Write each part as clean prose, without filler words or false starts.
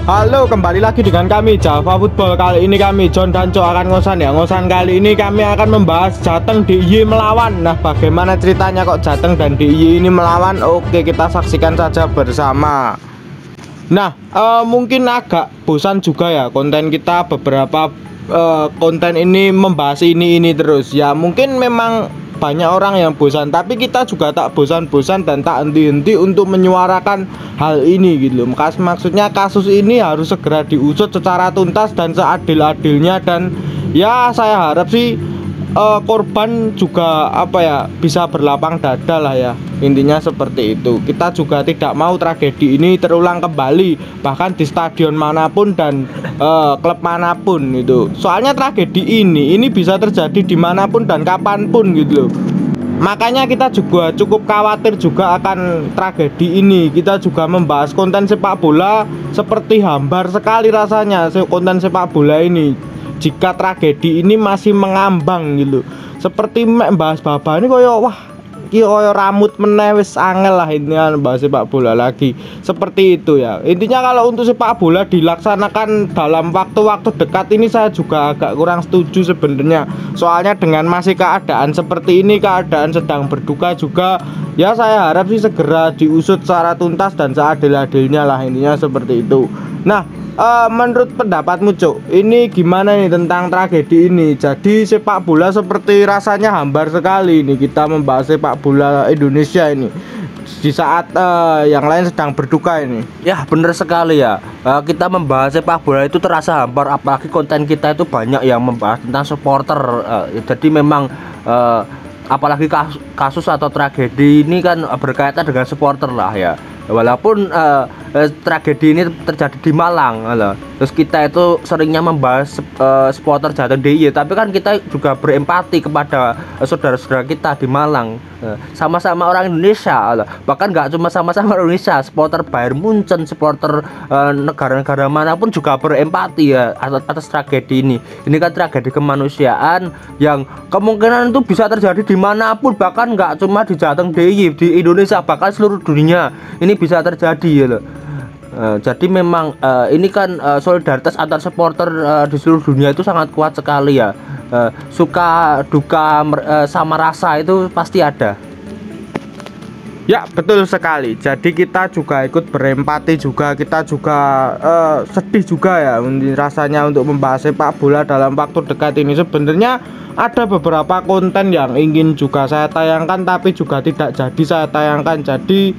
Halo, kembali lagi dengan kami Java Football. Kali ini kami John dan Co akan ngosan ya. Ngosan kali ini kami akan membahas Jateng DIY melawan. Nah, bagaimana ceritanya kok Jateng dan DIY ini melawan? Oke, kita saksikan saja bersama. Nah, mungkin agak bosan juga ya konten kita, beberapa konten ini membahas ini terus ya. Mungkin memang banyak orang yang bosan, tapi kita juga tak bosan-bosan dan tak henti-henti untuk menyuarakan hal ini gitu loh. Maksudnya kasus ini harus segera diusut secara tuntas dan seadil-adilnya, dan ya saya harap sih korban juga bisa berlapang dada lah ya. Intinya seperti itu. Kita juga tidak mau tragedi ini terulang kembali, bahkan di stadion manapun dan klub manapun gitu. Soalnya tragedi ini bisa terjadi dimanapun dan kapanpun gitu loh. Makanya kita juga cukup khawatir juga akan tragedi ini. Kita juga membahas konten sepak bola seperti hambar sekali rasanya konten sepak bola ini jika tragedi ini masih mengambang gitu. Seperti membahas baba ini koyo rambut meneh wis angel lah ini bahas sepak bola lagi. Seperti itu ya. Intinya kalau untuk sepak bola dilaksanakan dalam waktu-waktu dekat ini saya juga agak kurang setuju sebenarnya. Soalnya dengan masih keadaan seperti ini, keadaan sedang berduka juga, ya saya harap sih segera diusut secara tuntas dan seadil-adilnya lah, intinya seperti itu. Nah, menurut pendapatmu Cuk, ini gimana nih tentang tragedi ini? Jadi sepak bola seperti rasanya hambar sekali ini. Kita membahas sepak bola Indonesia ini di saat yang lain sedang berduka ini. Ya bener sekali ya, kita membahas sepak bola itu terasa hambar, apalagi konten kita itu banyak yang membahas tentang supporter. Jadi memang apalagi kasus atau tragedi ini kan berkaitan dengan supporter lah ya. Walaupun tragedi ini terjadi di Malang, terus kita itu seringnya membahas supporter Jateng DIY, tapi kan kita juga berempati kepada saudara-saudara kita di Malang, sama-sama orang Indonesia, bahkan nggak cuma sama-sama orang Indonesia, supporter Bayern Munchen, supporter negara-negara manapun juga berempati ya atas tragedi ini. Ini kan tragedi kemanusiaan yang kemungkinan itu bisa terjadi dimanapun, bahkan nggak cuma di Jateng DIY, di Indonesia, bahkan seluruh dunia ini bisa terjadi ya loh. Jadi memang ini kan solidaritas antar supporter di seluruh dunia itu sangat kuat sekali ya. Suka duka sama rasa itu pasti ada. Ya betul sekali. Jadi kita juga ikut berempati juga, kita juga sedih juga ya rasanya untuk membahas sepak bola dalam waktu dekat ini. Sebenarnya ada beberapa konten yang ingin juga saya tayangkan tapi juga tidak jadi saya tayangkan. Jadi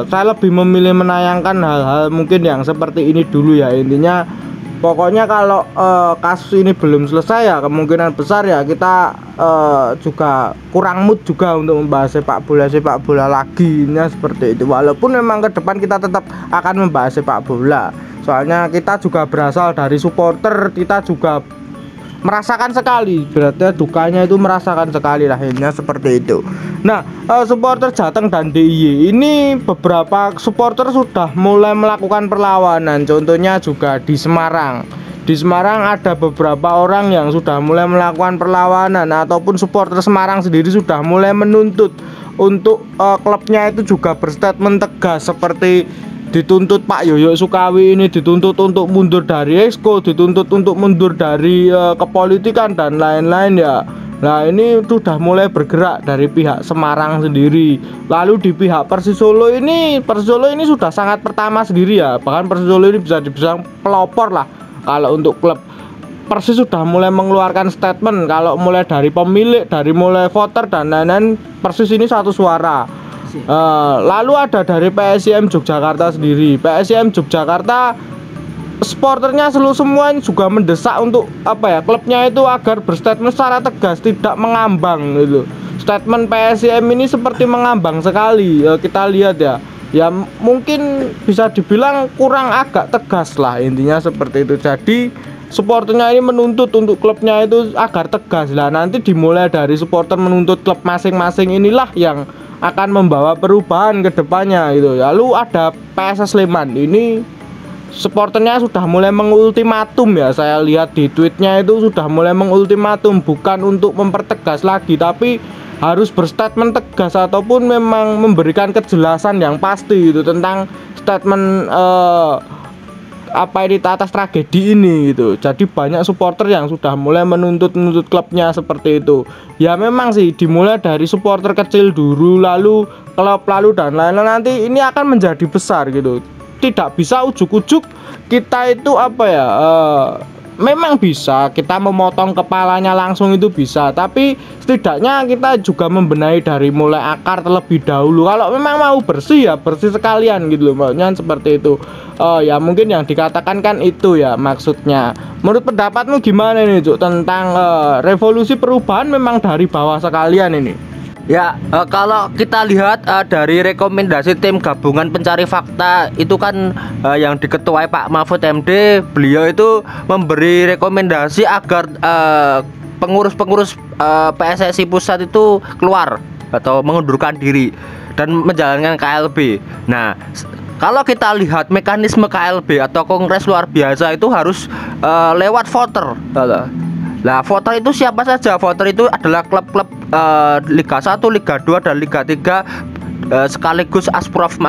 saya lebih memilih menayangkan hal-hal mungkin yang seperti ini dulu ya. Intinya pokoknya kalau kasus ini belum selesai ya kemungkinan besar ya kita juga kurang mood juga untuk membahas sepak bola lagi, seperti itu. Walaupun memang ke depan kita tetap akan membahas sepak bola, soalnya kita juga berasal dari supporter, kita juga merasakan sekali, berarti dukanya itu merasakan sekali lahirnya seperti itu. Nah, supporter Jateng dan DIY ini beberapa supporter sudah mulai melakukan perlawanan. Contohnya juga di Semarang. Di Semarang ada beberapa orang yang sudah mulai melakukan perlawanan, ataupun supporter Semarang sendiri sudah mulai menuntut untuk klubnya itu juga berstatement tegas, seperti dituntut Pak Yoyo Sukawi ini dituntut untuk mundur dari Exco, dituntut untuk mundur dari kepolitikan dan lain-lain ya. Nah, ini sudah mulai bergerak dari pihak Semarang sendiri. Lalu di pihak Persis Solo ini sudah sangat pertama sendiri ya. Bahkan Persis Solo ini bisa dibilang pelopor lah kalau untuk klub. Persis sudah mulai mengeluarkan statement, kalau mulai dari pemilik, dari mulai voter dan lain-lain, Persis ini satu suara. Lalu ada dari PSIM Yogyakarta sendiri. PSIM Yogyakarta supporternya semua juga mendesak untuk klubnya itu agar berstatement secara tegas, tidak mengambang gitu. Statement PSIM ini seperti mengambang sekali. Kita lihat ya. Ya mungkin bisa dibilang kurang agak tegas lah, intinya seperti itu. Jadi supporternya ini menuntut untuk klubnya itu agar tegas lah. Nanti dimulai dari supporter menuntut klub masing-masing, inilah yang akan membawa perubahan ke depannya gitu. Lalu ada PSS Sleman ini supporternya sudah mulai mengultimatum ya. Saya lihat di tweetnya itu sudah mulai mengultimatum, bukan untuk mempertegas lagi tapi harus berstatement tegas ataupun memang memberikan kejelasan yang pasti itu tentang statement apa ini atas tragedi ini gitu. Jadi banyak supporter yang sudah mulai menuntut klubnya seperti itu. Ya memang sih dimulai dari supporter kecil dulu, lalu klub, lalu dan lain-lain, nanti ini akan menjadi besar gitu. Tidak bisa ujuk-ujuk kita itu apa ya, memang bisa kita memotong kepalanya langsung itu bisa, tapi setidaknya kita juga membenahi dari mulai akar terlebih dahulu. Kalau memang mau bersih ya bersih sekalian gitu loh, maksudnya seperti itu. Ya mungkin yang dikatakan kan itu ya maksudnya. Menurut pendapatmu gimana nih Cuk tentang revolusi perubahan memang dari bawah sekalian ini? Ya, kalau kita lihat dari rekomendasi tim gabungan pencari fakta itu kan yang diketuai Pak Mahfud MD, beliau itu memberi rekomendasi agar pengurus-pengurus PSSI pusat itu keluar atau mengundurkan diri dan menjalankan KLB. Nah, kalau kita lihat mekanisme KLB atau Kongres Luar Biasa itu harus lewat voter. Nah, voter itu siapa saja? Voter itu adalah klub-klub Liga 1, Liga 2, dan Liga 3 sekaligus asprof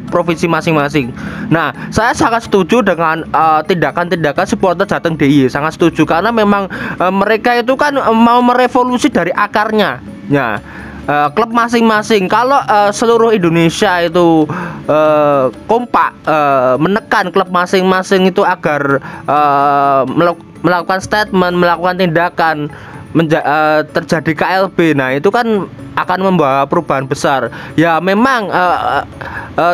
provinsi masing-masing. Nah, saya sangat setuju dengan tindakan-tindakan supporter Jateng DIY. Sangat setuju karena memang mereka itu kan mau merevolusi dari akarnya. Ya, klub masing-masing. Kalau seluruh Indonesia itu kompak menekan klub masing-masing itu agar melakukan statement, melakukan tindakan, terjadi KLB. Nah, itu kan akan membawa perubahan besar. Ya memang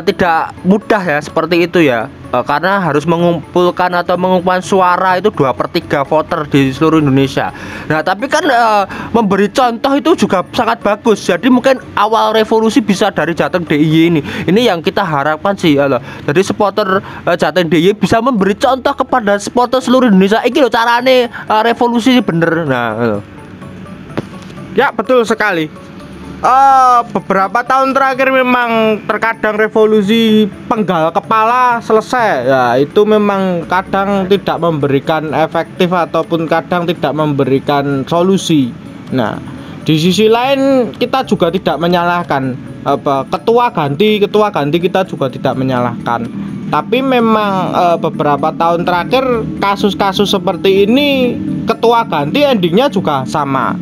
tidak mudah ya seperti itu ya, karena harus mengumpulkan atau mengumpulkan suara itu 2/3 voter di seluruh Indonesia. Nah, tapi kan memberi contoh itu juga sangat bagus. Jadi mungkin awal revolusi bisa dari Jateng DIY ini. Ini yang kita harapkan sih. Jadi supporter Jateng DIY bisa memberi contoh kepada supporter seluruh Indonesia. Iki loh carane revolusi bener. Nah, ya betul sekali. Beberapa tahun terakhir memang terkadang revolusi penggal kepala selesai. Ya itu memang kadang tidak memberikan efektif ataupun kadang tidak memberikan solusi. Nah, di sisi lain kita juga tidak menyalahkan ketua ganti kita juga tidak menyalahkan. Tapi memang beberapa tahun terakhir kasus-kasus seperti ini ketua ganti endingnya juga sama.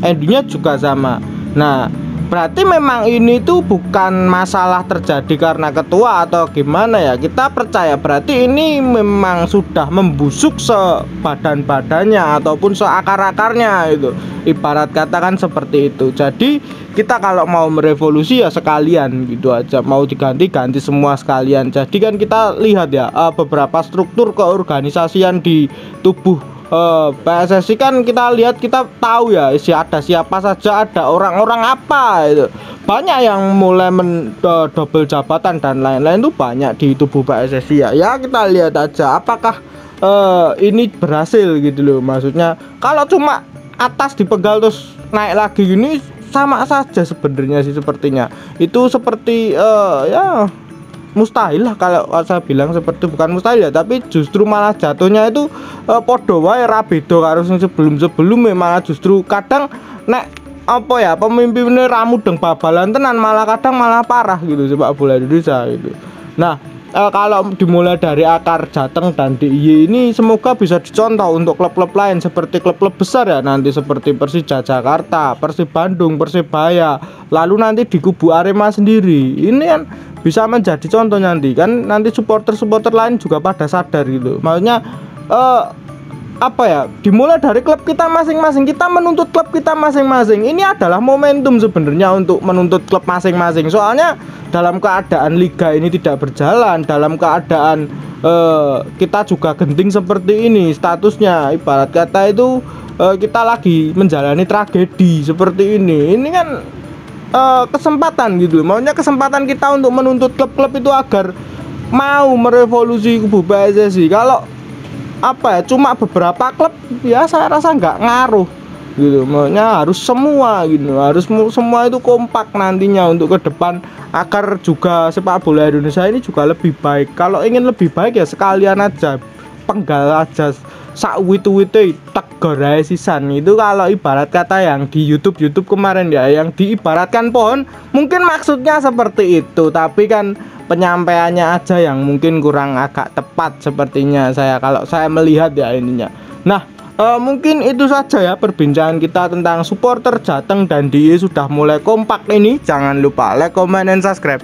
Nah, berarti memang ini tuh bukan masalah terjadi karena ketua atau gimana ya. Kita percaya berarti ini memang sudah membusuk sebadan-badannya ataupun seakar-akarnya itu. Ibarat katakan seperti itu. Jadi kita kalau mau merevolusi ya sekalian gitu aja. Mau diganti semua sekalian. Jadi kan kita lihat ya beberapa struktur keorganisasian di tubuh PSSI kan kita lihat, kita tahu ya ada siapa saja, ada orang-orang apa itu. Banyak yang mulai double jabatan dan lain-lain itu banyak di tubuh PSSI ya. Ya kita lihat aja apakah ini berhasil gitu loh. Maksudnya kalau cuma atas dipegal terus naik lagi gini sama saja sebenarnya sih sepertinya. Itu seperti ya mustahil lah kalau saya bilang, seperti bukan mustahil ya, tapi justru malah jatuhnya itu podo wae ra beda karo sing sebelum-sebelumnya. Malah justru kadang nek apa ya pemimpinnya ramu deng babalan tenan, malah kadang malah parah gitu sepak bola Indonesia gitu. Nah, kalau dimulai dari akar Jateng dan DIY ini semoga bisa dicontoh untuk klub-klub lain seperti klub-klub besar ya, nanti seperti Persija Jakarta, Persib Bandung, Persebaya, lalu nanti di kubu Arema sendiri. Ini kan bisa menjadi contoh nanti kan, nanti supporter-supporter lain juga pada sadar gitu. Maksudnya apa ya, dimulai dari klub kita masing-masing, kita menuntut klub kita masing-masing. Ini adalah momentum sebenarnya untuk menuntut klub masing-masing. Soalnya dalam keadaan liga ini tidak berjalan, dalam keadaan kita juga genting seperti ini statusnya, ibarat kata itu kita lagi menjalani tragedi seperti ini. Ini kan kesempatan gitu, maunya kesempatan kita untuk menuntut klub-klub itu agar mau merevolusi kubu PSSI. Kalau apa ya cuma beberapa klub ya saya rasa nggak ngaruh gitu, maunya harus semua gitu, harus semua itu kompak nantinya untuk ke depan agar juga sepak bola Indonesia ini juga lebih baik. Kalau ingin lebih baik ya sekalian aja penggal aja sak wit-wite tegur ae sisan. Itu kalau ibarat kata yang di YouTube kemarin ya, yang diibaratkan pohon, mungkin maksudnya seperti itu, tapi kan penyampaiannya aja yang mungkin kurang agak tepat sepertinya kalau saya melihat ya ininya. Nah, mungkin itu saja ya perbincangan kita tentang supporter Jateng dan DIY sudah mulai kompak ini. Jangan lupa like, comment, dan subscribe.